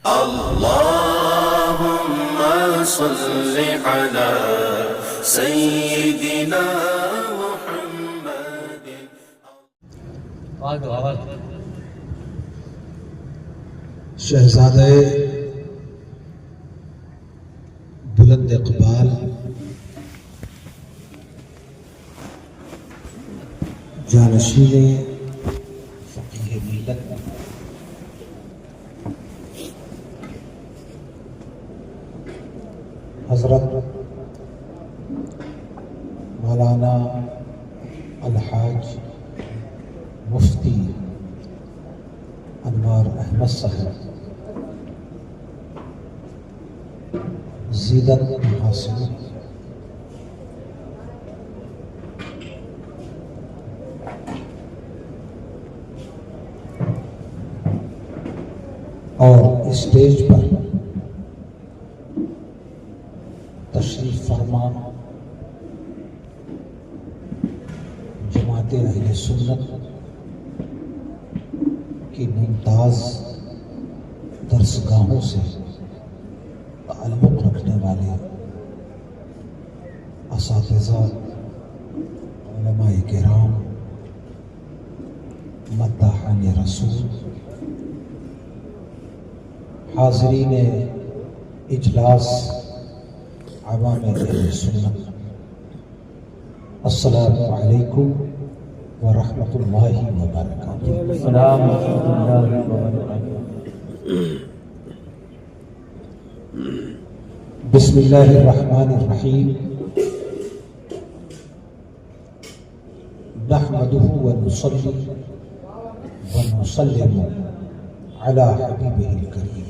اللهم صل على سيدنا محمد. شہزادہ بلند اقبال جانشین فقیہ ملت حضرت مولانا الحاج مفتی انوار احمد صاحب زیدت حاصل اور اسٹیج پر تشریف فرما جماعت اہل سنت کی ممتاز درسگاہوں سے تعلق رکھنے والے اساتذہ، علماء کرام، مداحان رسول، حاضرین اجلاس عوام اہل سنت، السلام علیکم ورحمۃ اللہ وبرکاتہ. السلام ورحمۃ اللہ وبرکاتہ. بسم اللہ الرحمن الرحیم. نحمده ونصلي ونسلم على حبیبہ الکریم.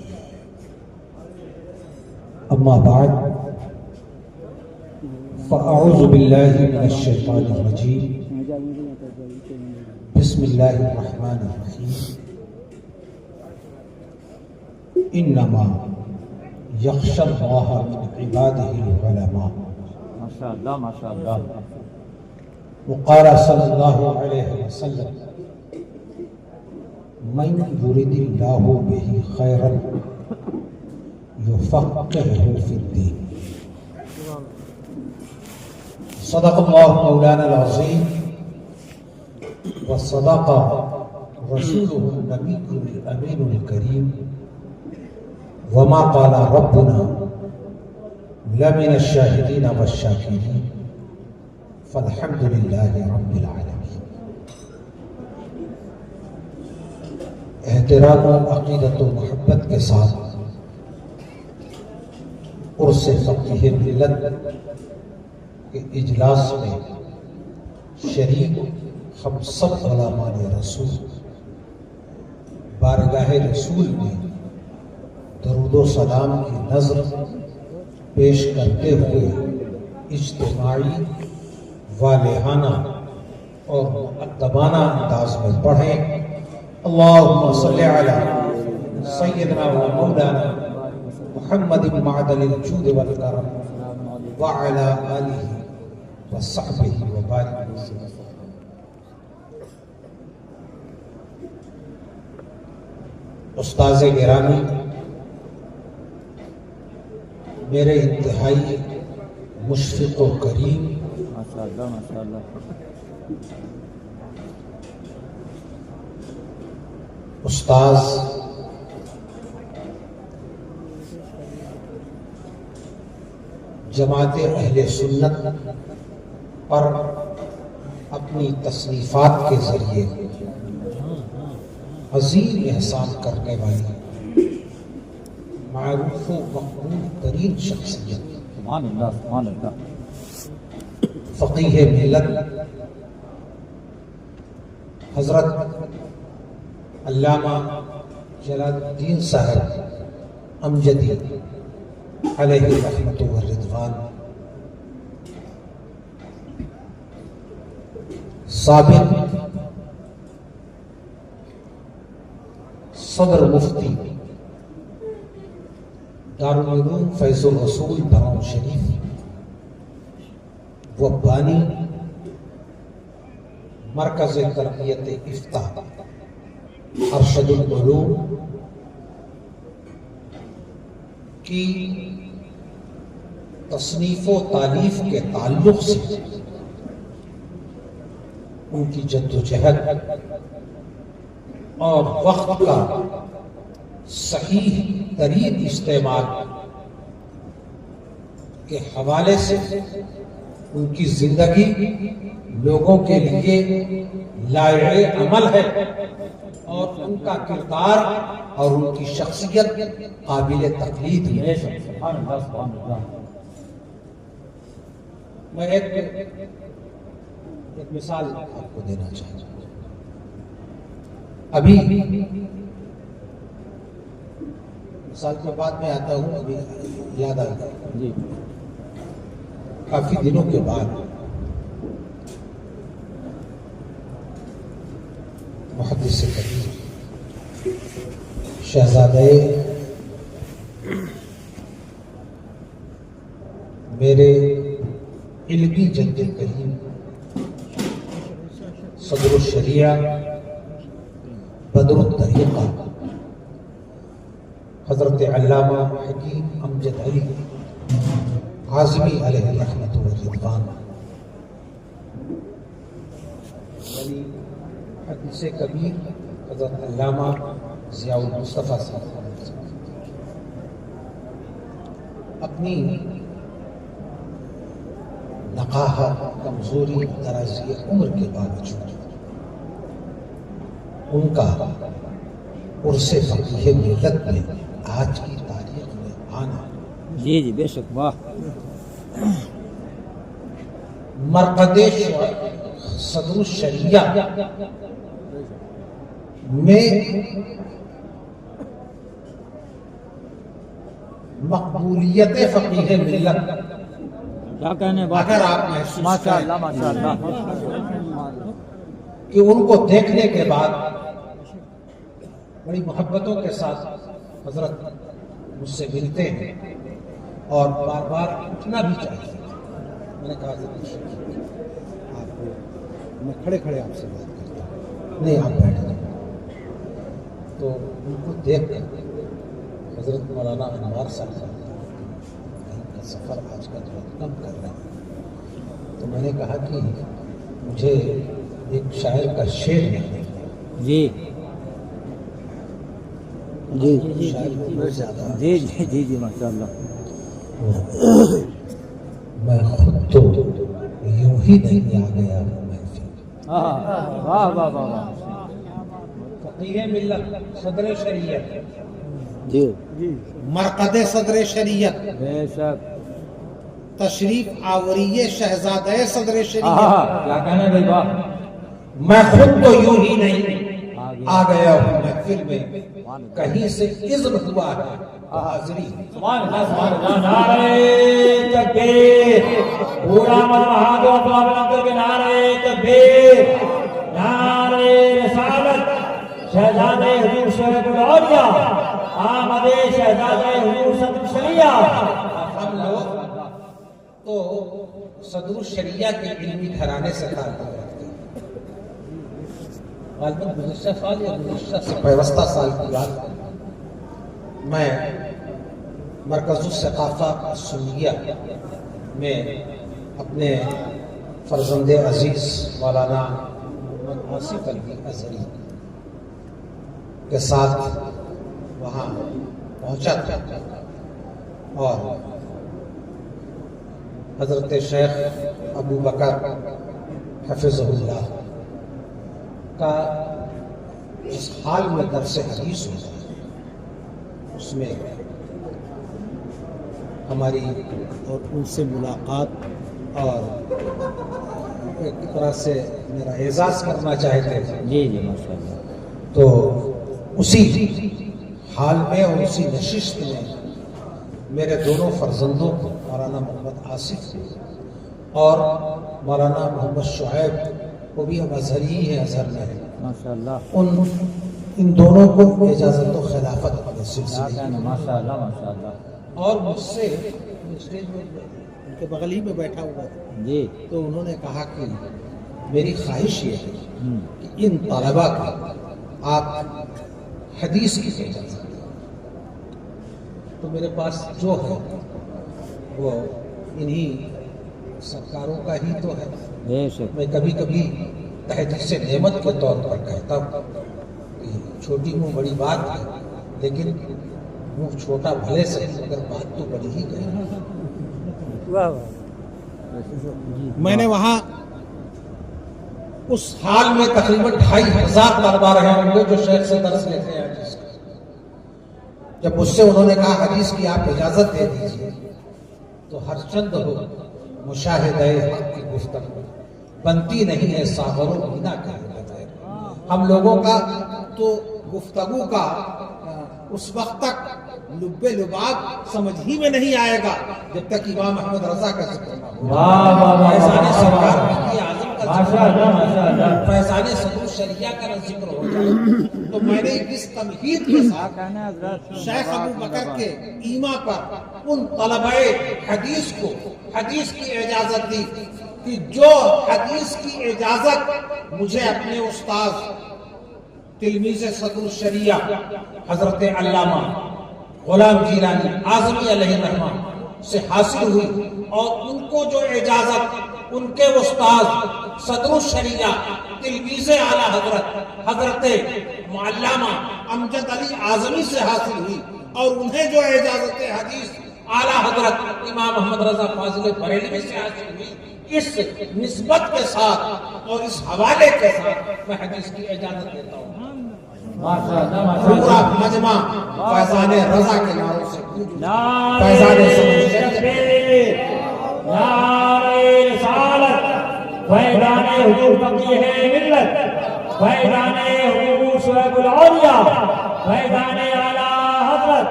اما بعد فاعوذ باللہ من الشیطان الرجیم. بسم اللہ الرحمن الرحیم. انما یخشی اللہ من عبادہ العلماء. ماشاءاللہ ماشاءاللہ. وقال صلی اللہ علیہ وسلم من یرد اللہ بہ خیرا یفقہہ فی الدین. صدق اللہ مولانا العظیم وصدق رسولہ النبی الامین الکریم وما قال ربنا لمن الشاہدین والشاکرین فالحمد للہ رب العالمین. احترام و عقیدت و محبت کے ساتھ عرس فقیہ ملت کے اجلاس میں شریک ہم سب علماء رسول بارگاہ رسول میں درود و سلام کی نظر پیش کرتے ہوئے اجتماعی، والہانہ اور مؤدبانہ انداز میں پڑھیں. اللہم صلی علی سیدنا و مولانا محمد معدن الجود والکرم وعلی آلہ وصحبہ وبارک وسلم. استاذ گرامی، میرے انتہائی مشفق و کریم ماشاءاللہ ماشاءاللہ. استاذ جماعت اہل سنت پر اپنی تصنیفات کے ذریعے عظیم احسان کرنے والی معروف و مقبول ترین شخصیت سبحان اللہ سبحان اللہ. فقیہ ملت حضرت علامہ جلال الدین صاحب امجدی علیہ رحمت و رضوان، سابق صدر مفتی دارالعلوم فیض الرسول بھراؤں شریف و بانی مرکز تربیت افتاح ارشد العلوم کی تصنیف و تالیف کے تعلق سے ان کی جدوجہد اور وقت کا صحیح ترین استعمال کے حوالے سے ان کی زندگی لوگوں کے لیے لائق عمل ہے اور ان کا کردار اور ان کی شخصیت قابل تقلید ہے۔ سبحان اللہ سبحان اللہ۔ میں ایک مثال آپ کو دینا چاہتا ہوں۔ ابھی مثال کے بعد میں آتا ہوں، ابھی یاد آ گیا جی کافی دنوں کے بعد محدث کبیر شہزادے میرے علمی جد کریم صدر الشریعہ بدر الطریقہ حضرت علامہ حکیم امجد علی عازمی علیہ رحمت و رضوان، یعنی محدث کبیر حضرت علامہ ضیاء المصطفیٰ صاحب اپنی نقاہت، کمزوری، درازی عمر کے باوجود ان کا عرص فقیہ ملت میں آج کی تاریخ میں آنا جی جی بے شک، واہ مرقد صدر الشریعہ میں مقبولیت فقیہ ملت کیا کہنے بات، اگر آپ محسوس ماشاء کریں اللہ ماشاء اللہ۔ کہ ان کو دیکھنے کے بعد بڑی محبتوں کے ساتھ حضرت مجھ سے ملتے ہیں اور بار بار اٹھنا بھی چاہیے، میں نے کہا حضرت آپ کو میں کھڑے کھڑے آپ سے بات کرتا ہوں، نہیں آپ بیٹھ جائیں۔ تو ان کو دیکھ کر حضرت مولانا انوار صاحب کا سفر آج کا تھوڑا کم کر رہے ہیں، تو میں نے کہا کہ مجھے ایک شاعر کا شعر یاد ہے، جی جی شاعر کو بہت زیادہ جی جی جی جی ماشاء اللہ۔ میں خود تو یوں ہی نہیں آ گیا ہوں محفل، واہ واہ واہ واہ، فقیہ ملت صدر شریعت، جی مرقد صدر شریعت، بے شک، تشریف آوری شہزادہ صدر شریعت، کیا کہنے بھائی، واہ میں خود تو یوں ہی نہیں آ گیا ہوں محفل میں، کہیں سے اذن ہوا ہے حاضری۔ سبحان اللہ سبحان اللہ۔ نعرہ تکبیر، پورا مہاجو اپنا کر کے نعرہ تکبیر، نعرہ رسالت، شہزادہ حضور شریف الاولیاء، آمد شہزادہ حضور صدر الشریعہ۔ ہم لوگ تو صدر الشریعہ کے علمی گھرانے سے تعلق رکھتے ہیں، غالباً گزشتہ سال یا گزشتہ پیوستہ سال کی بات ہے، میں مرکز الثقافہ السنیہ میں اپنے فرزند عزیز مولانا محمد آصف علی ازہری کے ساتھ وہاں پہنچا تھا اور حضرت شیخ ابو بکر حفظہ اللہ کا اس حال میں درس حدیث ہوتا ہے، اس میں ہماری اور ان سے ملاقات اور ایک طرح سے میرا اعزاز کرنا چاہتے تھے، جی جی ماشاء اللہ۔ تو اسی حال میں اور اسی نشست میں میرے دونوں فرزندوں کو مولانا محمد آصف اور مولانا محمد شعیب، وہ بھی اب ازہری ہی ہیں، ازہر میں ہیں، ماشاء اللہ، ان دونوں کو اجازت و خلافت کے سلسلے کیا کہنے، ماشاء اللہ ماشاء اللہ۔ اور مجھ سے اسٹیج میں ان کے بغل ہی میں بیٹھا ہوا تھا، جی تو انہوں نے کہا کہ میری خواہش یہ ہے کہ ان طلباء کو آپ حدیث کی اجازت دیں۔ تو میرے پاس جو ہے وہ انہی سرکاروں کا ہی تو ہے. میں کبھی کبھی تحدیث نعمت کے طور پر کہتا ہوں کہ چھوٹی منہ بڑی بات ہے، لیکن منہ چھوٹا بھلے سے مگر بات تو بڑی ہی کہی. میں نے وہاں اس حال میں تقریباً 2500 طلبہ رہے ہوں گے جو شیخ سے درس لیتے ہیں حدیث کا. جب مجھ سے انہوں نے کہا حدیث کی آپ اجازت دے دیجیے تو ہر چند ہو مشاہدہ حق کی گفتگو بنتی نہیں ہے ساغر و مینا کا. ہم لوگوں کا تو گفتگو کا اس وقت تک لب لباب سمجھ ہی میں نہیں آئے گا جب تک امام احمد رضا کا ذکر نہ ہو. فیضان سرکار مفتی اعظم کا ذکر، فیضان صدر شریعہ کا ذکر ہو جائے تو میں نے اس تمہید کے ساتھ شیخ ابو بکر کے ایما پر ان طلبہ حدیث کو حدیث کی اجازت دی کہ جو حدیث کی اجازت مجھے اپنے استاد تلمیذ صدر الشریعہ حضرت علامہ غلام جیلانی اعظمی علیہ الرحمہ سے حاصل ہوئی، اور ان کو جو اجازت ان کے استاد صدر الشریعہ تلمیذ اعلیٰ حضرت علامہ امجد علی اعظمی سے حاصل ہوئی، اور انہیں جو اجازت حدیث اعلیٰ حضرت امام محمد رضا فاضل بریلوی سے حاصل ہوئی، اس نسبت کے ساتھ اور اس حوالے کے ساتھ میں حدیث کی اجازت دیتا ہوں. پورا مجمع فیضان رضا کے نعروں سے فیضان رسالت، فیضان حضور فقیہ ملت، فیضان حضور شعیب الاولیاء، فیضان اعلیٰ حضرت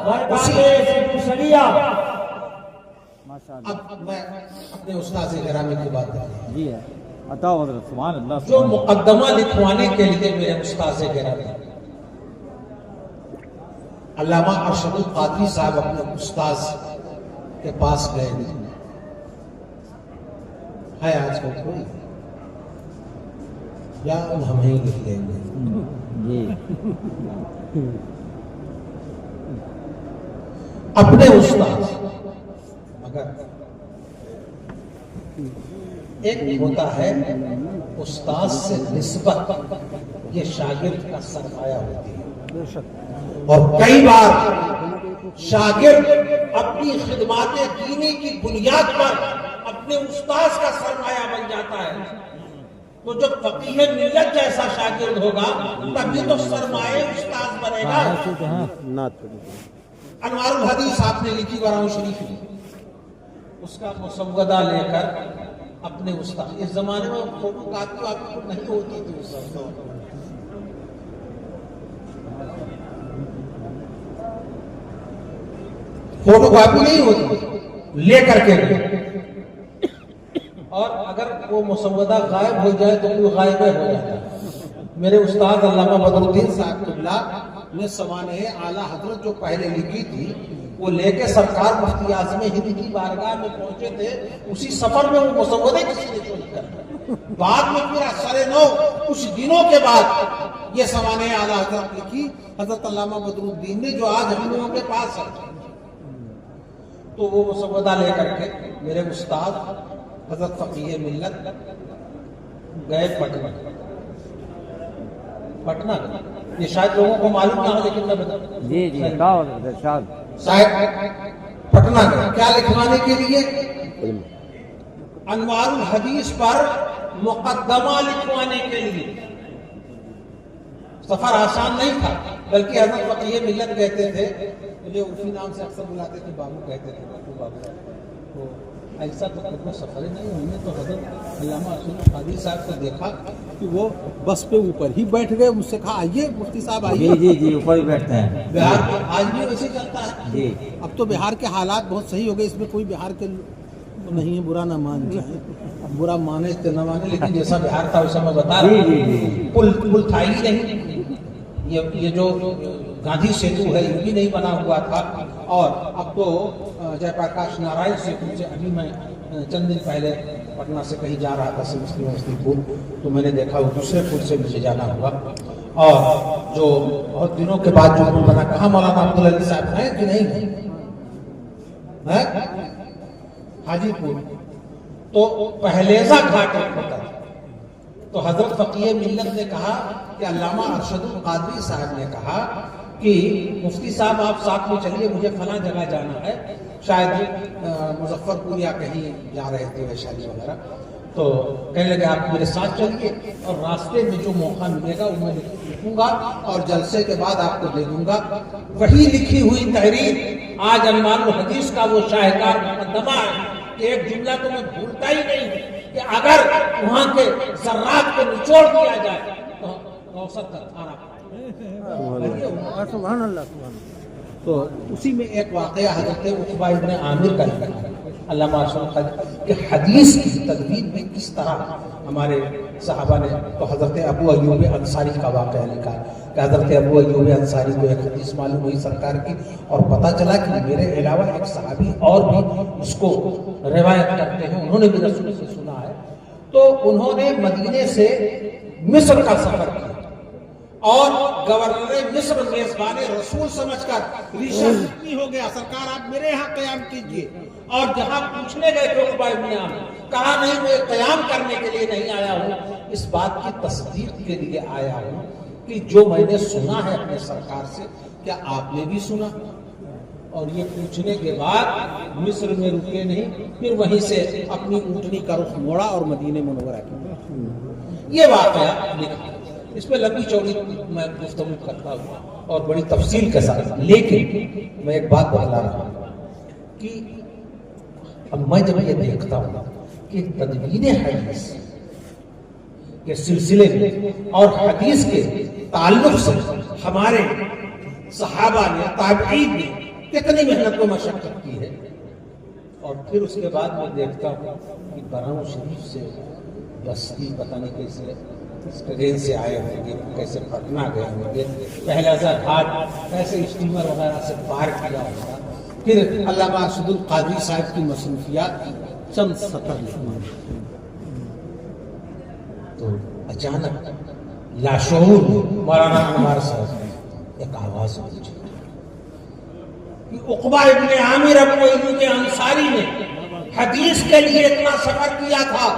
برکات صدر شریعہ. اب میں اپنے استاد گرامی کی بات کرتا ہوں. جی ہے عطا حضرت سبحان اللہ. جو مقدمہ لکھوانے کے لیے میرے استاد گرامی علامہ ارشد القادری صاحب اپنے استاد کے پاس گئے ہے آج کل کوئی یا ہم ہی لکھ لیں گے. جی اپنے استاد مگر ایک ہوتا ہے استاد سے نسبت، یہ شاگرد کا سرمایہ ہوتی ہے، اور کئی بار شاگرد اپنی خدمات دینی کی بنیاد پر اپنے استاد کا سرمایہ بن جاتا ہے. تو جب فقیہ ملت جیسا شاگرد ہوگا تبھی تو سرمایہ استاد بنے گا. انوار الحدیث آپ نے لکھی وراؤں شریف کی، اس کا مسودہ لے کر اپنے استاد، اس زمانے میں فوٹو کاپی آپ کو نہیں ہوتی تھی، اس وقت فوٹو کاپی نہیں ہوتی، لے کر کے اور اگر وہ مسودہ غائب ہو جائے تو وہ غائب ہو جاتا ہے. میرے استاد علامہ بدر الدین صاحب قبلہ نے سوانح اعلیٰ حضرت جو پہلے لکھی تھی وہ لے کے سرکار مفتی اعظم ہند کی بارگاہ میں پہنچے تھے. اسی سفر میں وہ مسودے کسی نے چوری کر بعد میں پھر اثر نو کچھ دنوں کے بعد یہ سوانح اعلیٰ حضرت لکھی حضرت علامہ بدر الدین نے، جو آج ہم لوگوں کے پاس ہے. تو وہ مسودہ لے کر کے میرے استاد حضرت فقیہ ملت گئے پٹنہ. یہ شاید لوگوں کو معلوم نہ ہو لیکن میں بتا جی جی عطا حضرت ارشاد. صاحب پٹنہ گئے کیا لکھوانے کے لیے؟ انوار الحدیث پر مقدمہ لکھوانے کے لیے. سفر آسان نہیں تھا، بلکہ حضرت فقیہ ملت کہتے تھے، مجھے عرفی نام سے اکثر بلاتے تھے، بابو کہتے تھے، بابو. تو ایسا تو خود میں سفر ہی نہیں. ہم نے تو حضرت علامہ ارشد القادری صاحب کو دیکھا کہ وہ بس پہ اوپر ہی بیٹھ گئے. مجھ سے کہا آئیے مفتی صاحب آئیے. جی جی جی اوپر ہی بیٹھتے ہیں. بہار آج بھی ویسے چلتا ہے. جی اب تو بہار کے حالات بہت صحیح ہو گئے، اس میں کوئی بہار کے نہیں ہے، برا نہ مان جائے، برا مانے تو نہ مانے، لیکن جیسا بہار تھا ویسا میں بتا رہا ہوں. پل تھا ہی نہیں. یہ جو گاندھی سیتو ہے یہ بھی نہیں بنا ہوا تھا. اور اب تو جے پرکاش نارائن سیتو سے ابھی میں چند دن پہلے پٹنہ سے کہیں جا رہا تھا سمستی پور، تو میں نے دیکھا وہ دوسرے پل سے مجھے جانا ہوا. اور جو بہت دنوں کے بعد جو بنا کہا مولانا عبدالعلی صاحب ہیں کہ نہیں ہیں حاجی پور تو پہلیزہ گھاٹ ہوتا ہے. تو حضرت فقیہ ملت نے کہا کہ علامہ ارشد القادری صاحب نے کہا کہ مفتی صاحب آپ ساتھ میں چلیے, مجھے فلاں جگہ جانا ہے, شاید مظفر پور یا کہیں جا رہے تھے ویشالی وغیرہ. تو کہنے لگے آپ میرے ساتھ چلیے اور راستے میں جو موقع ملے گا وہ میں لکھوں گا اور جلسے کے بعد آپ کو دے دوں گا. وہی لکھی ہوئی تحریر آج انوار الحدیث کا وہ شاہکار مقدمہ ہے کہ ایک جملہ تو میں بھولتا ہی نہیں کہ اگر وہاں کے ذرات کو نچوڑ دیا جائے تو کوثر کا دھارا. سبحان اللہ. تو اسی میں ایک واقعہ حضرت عقبہ ابن عامر کا ہے علامہ ارشد کہ حدیث کی تدوین میں کس طرح ہمارے صحابہ نے. تو حضرت ابو ایوب انصاری کا واقعہ لکھا کہ حضرت ابو ایوب انصاری کو ایک حدیث معلوم ہوئی سرکار کی اور پتہ چلا کہ میرے علاوہ ایک صحابی اور بھی اس کو روایت کرتے ہیں, انہوں نے بھی رسول سے سنا ہے. تو انہوں نے مدینے سے مصر کا سفر کیا اور گورنر مصر میزبان رسول سمجھ کر ریشہ ختمی ہو گیا, سرکار آپ میرے یہاں قیام کیجئے. اور جہاں پوچھنے گئے تو عقبہ ابن عامر کہا نہیں میں قیام کرنے کے لیے نہیں آیا ہوں, اس بات کی تصدیق کے لیے آیا ہوں کہ جو میں نے سنا ہے اپنے سرکار سے کیا آپ نے بھی سنا. اور یہ پوچھنے کے بعد مصر میں رکے نہیں, پھر وہیں سے اپنی اونٹنی کا رخ موڑا اور مدینہ منورہ کی. یہ واقعہ لکھا, اس پہ لمبی چوڑی میں گفتگو کرتا ہوں اور بڑی تفصیل کے ساتھ, لیکن میں ایک بات بتلا رہا ہوں کہ اب میں جب یہ دیکھتا ہوں کہ تدوین حدیث کے سلسلے میں اور حدیث کے تعلق سے ہمارے صحابہ نے تابعین نے کتنی محنت و مشقت کی ہے, اور پھر اس کے بعد میں دیکھتا ہوں کہ براؤں شریف سے بستی پتہ نہیں کیسے ٹرین سے آئے ہوں گے, کیسے پٹنہ گئے ہوں گے, پہلازہ گھاٹ کیسے اسٹیمر وغیرہ سے پار کیا ہوگا. پھر علامہ ارشد القادری صاحب کی مصنوفیات کی چند سطر لکھنا. تو اچانک لاشعور مولانا انوار صاحب نے ایک آواز پوچھی کہ عقبہ ابن عامر ابو ایوب انصاری نے حدیث کے لیے اتنا سفر کیا تھا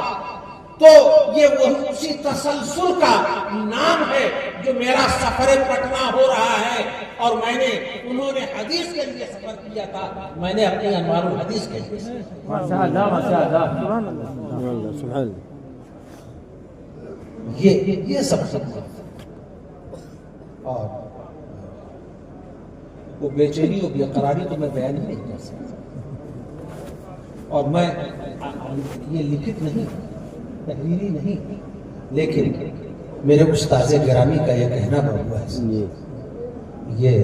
تو یہ وہ اسی تسلسل کا نام ہے جو میرا سفر پٹنہ ہو رہا ہے, اور میں نے انہوں نے حدیث کے لیے سفر کیا تھا, میں نے اپنی انوار الحدیث کے لیے. ماشاءاللہ ماشاءاللہ. سبحان اللہ. یہ سب اور وہ بے چینی و بے قراری تو میں بیان نہیں کر سکتا, اور میں یہ لکھت نہیں تحریری نہیں, لیکن میرے استاذ گرامی کا یہ کہنا بہت ہے, یہ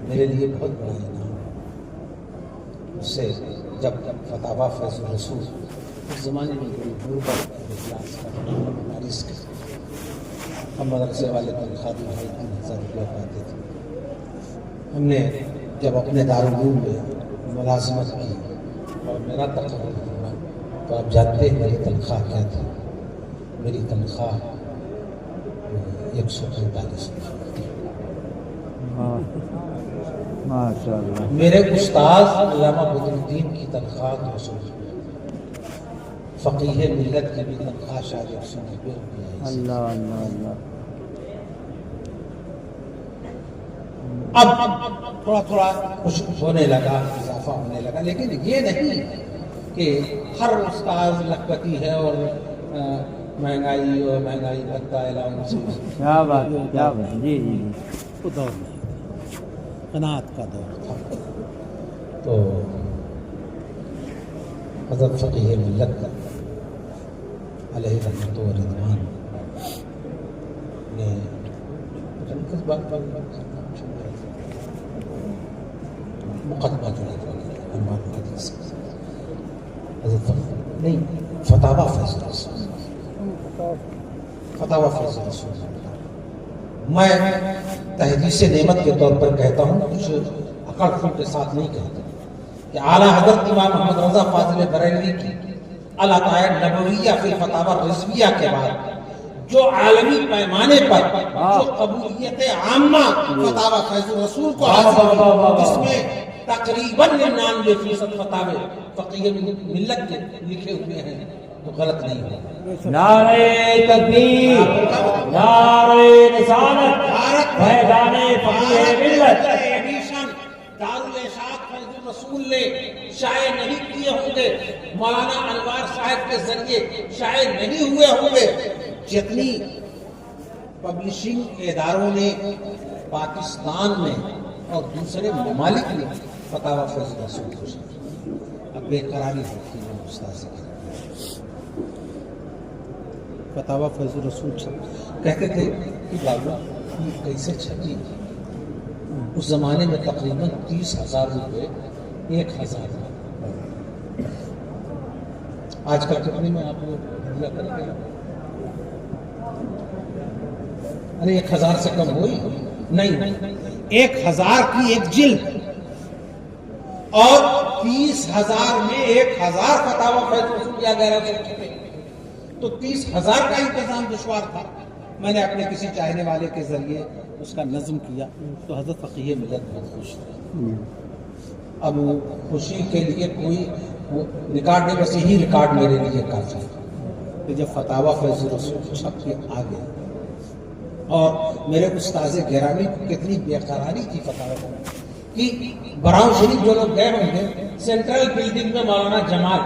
میرے لیے بہت بڑا انعام ہے. اس سے جب فتاویٰ فیض الرسول اس زمانے میں بڑی دور پر اجلاس کا ہم مدرسے والے تنخواہ 3,000 روپیہ پاتے تھے. ہم نے جب اپنے دارالعلوم میں ملازمت کی اور میرا تقرر ہوا تو آپ جانتے ہیں میری تنخواہ کیا تھی. میری تنخواہ 145 روپئے. ماشاءاللہ. میرے استاذ علامہ بدر الدین کی تنخواہ 200 روپئے. فقیہ ملت کی بھی تنخواہ شاید 190 روپئے. اللہ اللہ اللہ. اب تھوڑا تھوڑا کچھ ہونے لگا, اضافہ ہونے لگا, لیکن یہ نہیں کہ ہر استاذ لکھپتی ہے اور مہنگائی اور مہنگائی بھتا الاؤنس. کیا بات ہے, کیا بات. جی جی جی. وہ دور نہیں, قناعت کا دور تھا. تو حضرت فقیہ ملت علیہ رحمت و رضوان نے کس بات پر مقدمہ جو ہے انوار الحدیث حضرت نہیں فتاویٰ فیض الرسول, فتاویٰ فیض الرسول. میں تحدیث نعمت کے طور پر کہتا ہوں, کچھ اکڑ پھڑ کے ساتھ نہیں کہتا, کہ اعلیٰ حضرت امام محمد رضا فاضل بریلوی کی العطائے نبویہ فی الفتاوی الرضویہ کے بعد جو عالمی پیمانے پر جو قبولیت عامہ فتاوی فیض الرسول کو حاصل ہوئی، جس میں تقریباً 99% فتاوی فقیہ ملت کے لکھے ہوئے ہیں، تو غلط نہیں ہوگا۔ نعرہ تکبیر، نعرہ رسالت، فیضان فقیہ ملت۔ ایڈیشن دارالارشاد فیض الرسول نے شائع نہیں کیے ہوں گے، مولانا انوار صاحب کے ذریعے شائع نہیں ہوئے ہوں گے، جتنی پبلشنگ اداروں نے پاکستان میں اور دوسرے ممالک میں فتاوی فیض الرسول کو شائع۔ اب بے قراری ہوتی ہے استاذ کی، فتاوی فیض الرسول کہتے تھے کہ بابا یہ کیسے چھپی؟ اس زمانے میں تقریباً 30,000 روپے 1,000۔ آج کل کتنے میں آپ لوگ ہدیہ کریں گے؟ ارے 1,000 سے کم ہوئی نہیں، 1,000 کی ایک جلد اور 30,000 میں 1,000 فتاوی فیض الرسول یا غیرہ سے چھپے، تو 30,000 کا انتظام دشوار تھا۔ میں نے اپنے کسی چاہنے والے کے ذریعے اس کا نظم کیا تو حضرت فقیہ ملت بہت خوش تھے۔ اب وہ خوشی کے لیے کوئی ریکارڈ نہیں، بس یہی ریکارڈ میرے لیے کافی ہے کہ جب فتاوی فیض الرسول چھپ کے آ گئے اور میرے استاذ گرامی کو کتنی بے قراری کی فتاوی کہ براؤن شریف جو لوگ گئے ہوں گے، سینٹرل بلڈنگ میں مولانا جمال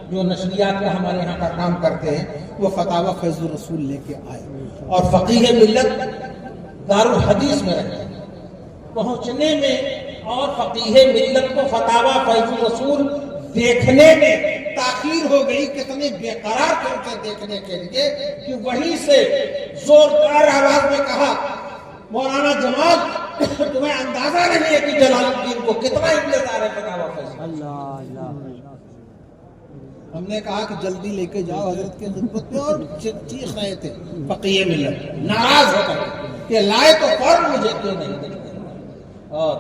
جو نشریات کا ہمارے یہاں کا کام کرتے ہیں، وہ فتاوی فیض الرسول لے کے آئے اور فقیہ ملت دارالحدیث میں رہتے ہیں۔ پہنچنے میں اور فقیہ ملت کو فتاوی فیض الرسول دیکھنے میں تاخیر ہو گئی، کتنے بے قرار تھے اسے دیکھنے کے لیے کہ وہیں سے زوردار آواز میں کہا، مولانا جمال تمہیں اندازہ نہیں ہے کہ جلال الدین کو کتنا انتظار ہے فتاوی فیض۔ ہم نے کہا کہ جلدی لے کے جاؤ حضرت کے خدمت میں، اور چیخ رہے تھے فقیہ ملت ناراض ہو کر کہ لائے تو فوراً مجھے کیوں نہیں دیتے۔ اور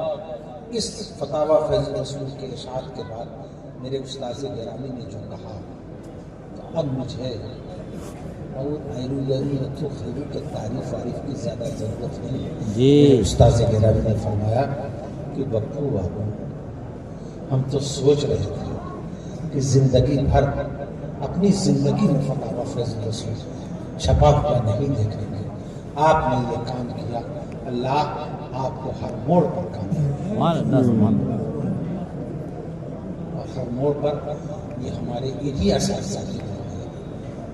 اس فتاوی فیض الرسول کے اشاعت کے بعد میرے استاذ گرامی نے جو کہا، تو اب مجھے اور ایرو خیرو کے تعریف وارف کی زیادہ ضرورت نہیں۔ میرے استاذ گرامی نے فرمایا کہ بپو بابو، ہم تو سوچ رہے تھے کہ زندگی بھر اپنی زندگی میں فتاوی فیض الرسول چھپا ہوا نہیں دیکھیں گے، آپ نے یہ کام کیا، اللہ آپ کو ہر موڑ پر کامیاب، اور ہر موڑ پر یہ ہمارے یہی اساتذہ کی طرح ہے،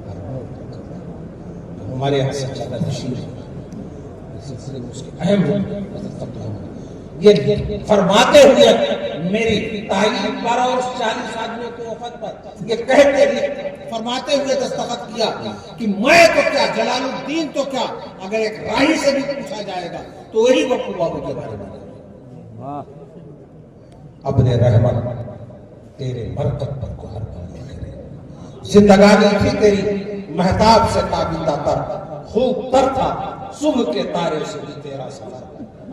ہر موڑ پر کامیاب۔ ہمارے یہاں سے زیادہ نشیر ہے اس سلسلے میں اس کے اہم حضرت فقیہ یہ فرماتے ہوئے میری تعلیم پر اور 40 آدمیوں کی وفات پر یہ کہتے ہوئے فرماتے ہوئے دستخط کیا کہ میں تو کیا، جلال الدین تو کیا، اگر ایک راہی سے بھی پوچھا جائے گا تو وہی بپو بابو کے بارے میں۔ اپنے رحمت تیرے مرکب پر کو ہر پانے کرے، زندگانی تھی تیری مہتاب سے تابندہ تر، خوب تر تھا صبح کے تارے سے بھی تیرا سفر،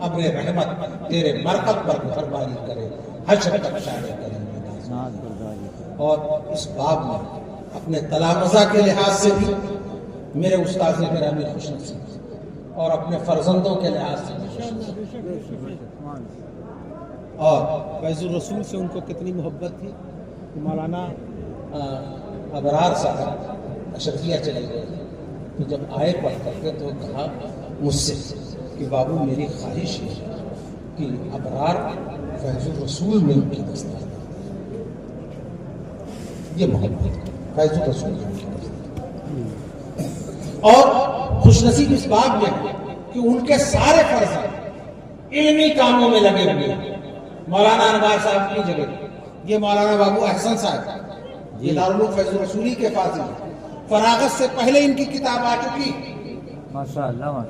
ابر رحمت تیرے مرکب پر مہربانی کرے، حشر تک شاعر کرے۔ اور اس باب میں اپنے تلامذہ کے لحاظ سے بھی میرے استاذ گرامی خوش نصیب، اور اپنے فرزندوں کے لحاظ سے بھی خوش نصیب، اور فیض الرسول سے ان کو کتنی محبت تھی کہ مولانا ابرار صاحب اشرفیہ چلے گئے تو جب آئے پڑھ کر کے تو کہا مجھ سے کہ بابو میری خواہش ہے کہ ابرار فیض الرسول میں ان کی دستار، یہ محبت فیض الرسول میں ان کی دستار، اور خوش نصیب اس بات میں کہ ان کے سارے فرزند علمی کاموں میں لگے ہوئے ہیں۔ مولانا انوار صاحب کی جگہ یہ مولانا بابو احسن صاحب، یہ دارالعلوم فیض الرسولی کے فاضل، فراغت سے پہلے ان کی کتاب آ چکی،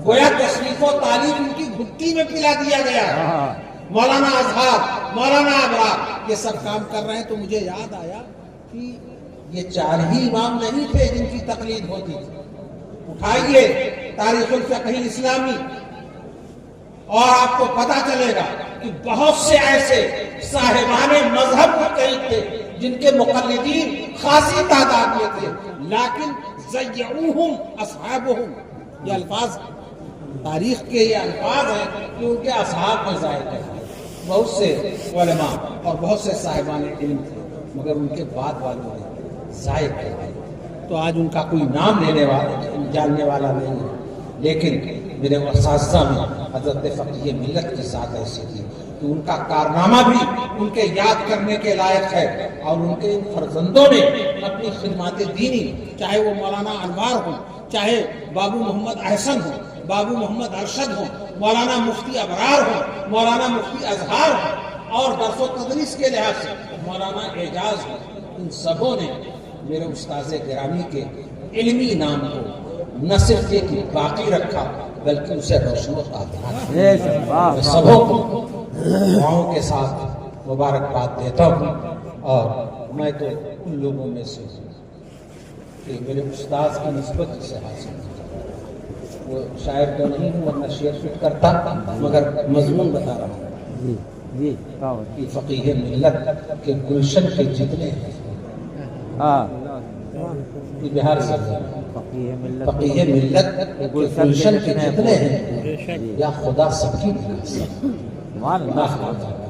گویا تشریف و تعلیم ان کی گھٹی میں پلا دیا گیا۔ مولانا اظہار، مولانا ابرار یہ سب کام کر رہے ہیں، تو مجھے یاد آیا کہ یہ 4 ہی امام نہیں تھے جن کی تقلید ہوتی تھی۔ اٹھائیے تاریخ الفقہ الاسلامی اور آپ کو پتا چلے گا کہ بہت سے ایسے صاحبان مذہب مجتہد تھے جن کے مقلدین خاصی تعداد میں تھے، لیکن زیعوہم اصحابہم یہ الفاظ تاریخ کے یہ الفاظ ہیں کہ ان کے اصحاب میں ظاہر کرتے ہیں. بہت سے علماء اور بہت سے صاحبان علم تھے مگر ان کے بعد والوں نے ظاہر کیا. تو آج ان کا کوئی نام لینے والا جاننے والا نہیں ہے، لیکن میرے اساتذہ میں حضرت فقیہ ملت کی ذات ایسی تھی کہ ان کا کارنامہ بھی ان کے یاد کرنے کے لائق ہے. اور ان کے فرزندوں نے اپنی خدمات دینی، چاہے وہ مولانا انوار ہوں، چاہے بابو محمد احسن ہوں، بابو محمد ارشد ہوں، مولانا مفتی ابرار ہوں، مولانا مفتی اظہار ہوں، اور درس و تدریس کے لحاظ سے مولانا اعجاز ہوں، ان سبوں نے میرے استاذ گرامی کے علمی نام کو نہ صرف یہ کہ باقی رکھا بلکہ اسے روشن و تابع. میں سبوں کو دعاؤں کے ساتھ مبارکباد دیتا ہوں. اور میں تو ان لوگوں میں سے ہوں کہ میرے استاذ کی نسبت سے حاصل کی. وہ شاعر تو نہیں ہوں ورنہ شعر فٹ کرتا، مگر مضمون بتا رہا ہوں جی کہ فقیہ ملت کے گلشن کے جتنے ہیں، ہاں یہ بہار سے فقیہ فقیہ ملت کے گلشن کے جتنے ہیں، یا خدا سب کی مان معاف کرتا ہے.